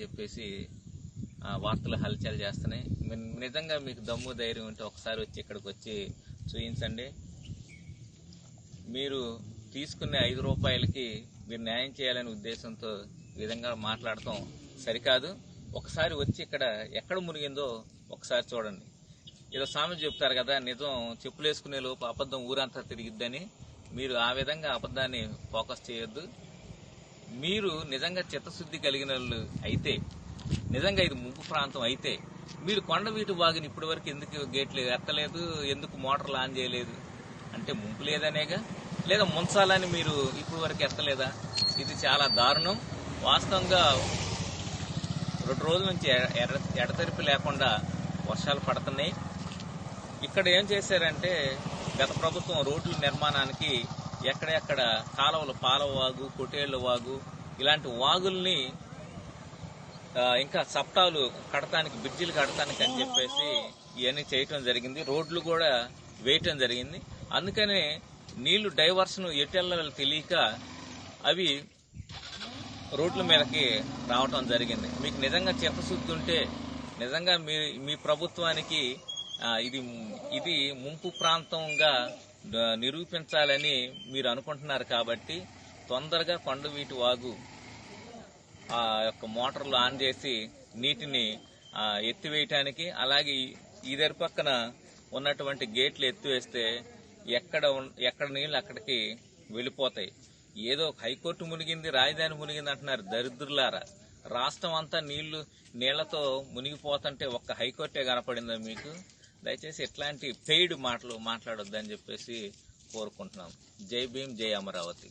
చెప్పేసి వార్తలు హల్చల్ చేస్తున్నాయి. నిజంగా మీకు దమ్ము ధైర్యం ఉంటే ఒకసారి వచ్చి ఇక్కడికి వచ్చి చూపించండి. మీరు తీసుకునే 5 రూపాయలకి మీరు న్యాయం చేయాలనే ఉద్దేశంతో ఈ విధంగా మాట్లాడటం సరికాదు. ఒకసారి వచ్చి ఇక్కడ ఎక్కడ మునిగిందో ఒకసారి చూడండి. ఏదో సామెత చెప్తారు కదా, నిజం చెప్పులేసుకునే లోపు అబద్ధం ఊరంతా తిరిగిద్దని. మీరు ఆ విధంగా అబద్ధాన్ని ఫోకస్ చేయొద్దు. మీరు నిజంగా చిత్తశుద్ధి కలిగిన వాళ్ళు అయితే, నిజంగా ఇది ముంపు ప్రాంతం అయితే, మీరు కొండవీటి వాగుని ఇప్పటి వరకు ఎందుకు గేట్లు ఎత్తలేదు, ఎందుకు మోటార్లు ఆన్ చేయలేదు అంటే ముంపు లేదనేగా, లేదా ముంచాలని మీరు ఇప్పటి వరకు ఎత్తలేదా? ఇది చాలా దారుణం. వాస్తవంగా 2 రోజుల నుంచి ఎడతెరిపి లేకుండా వర్షాలు పడుతున్నాయి. ఇక్కడ ఏం చేశారంటే, గత ప్రభుత్వం రోడ్ల నిర్మాణానికి ఎక్కడెక్కడ కాలువలు, పాలవాగు, కొటేళ్ల వాగు, ఇలాంటి వాగుల్ని ఇంకా చప్టాలు కడటానికి, బ్రిడ్జిలు కడటానికి అని చెప్పేసి ఇవన్నీ చేయటం జరిగింది. రోడ్లు కూడా వేయటం జరిగింది. అందుకనే నీళ్లు డైవర్షన్ ఎటెళ్ళాలో తెలియక అవి రోడ్ల మీదకి రావటం జరిగింది. మీకు నిజంగా చిత్తశుద్ధి ఉంటే, నిజంగా మీ ప్రభుత్వానికి ఇది ముంపు ప్రాంతంగా నిరూపించాలని మీరు అనుకుంటున్నారు కాబట్టి తొందరగా కొండవీటి వాగు ఆ యొక్క మోటార్లు ఆన్ చేసి నీటిని ఎత్తివేయటానికి, అలాగే ఈదరి పక్కన ఉన్నటువంటి గేట్లు ఎత్తివేస్తే ఎక్కడ నీళ్లు అక్కడికి వెళ్ళిపోతాయి. ఏదో హైకోర్టు మునిగింది, రాజధాని మునిగింది అంటున్నారు. దరిద్రులారా, రాష్ట్రం అంతా నీళ్లతో మునిగిపోతుంటే ఒక్క హైకోర్టే కనపడిందా మీకు? దయచేసి ఇట్లాంటి పెయిడ్ మాటలు మాట్లాడొద్దని చెప్పేసి కోరుకుంటున్నాం. జై భీమ్, జై అమరావతి.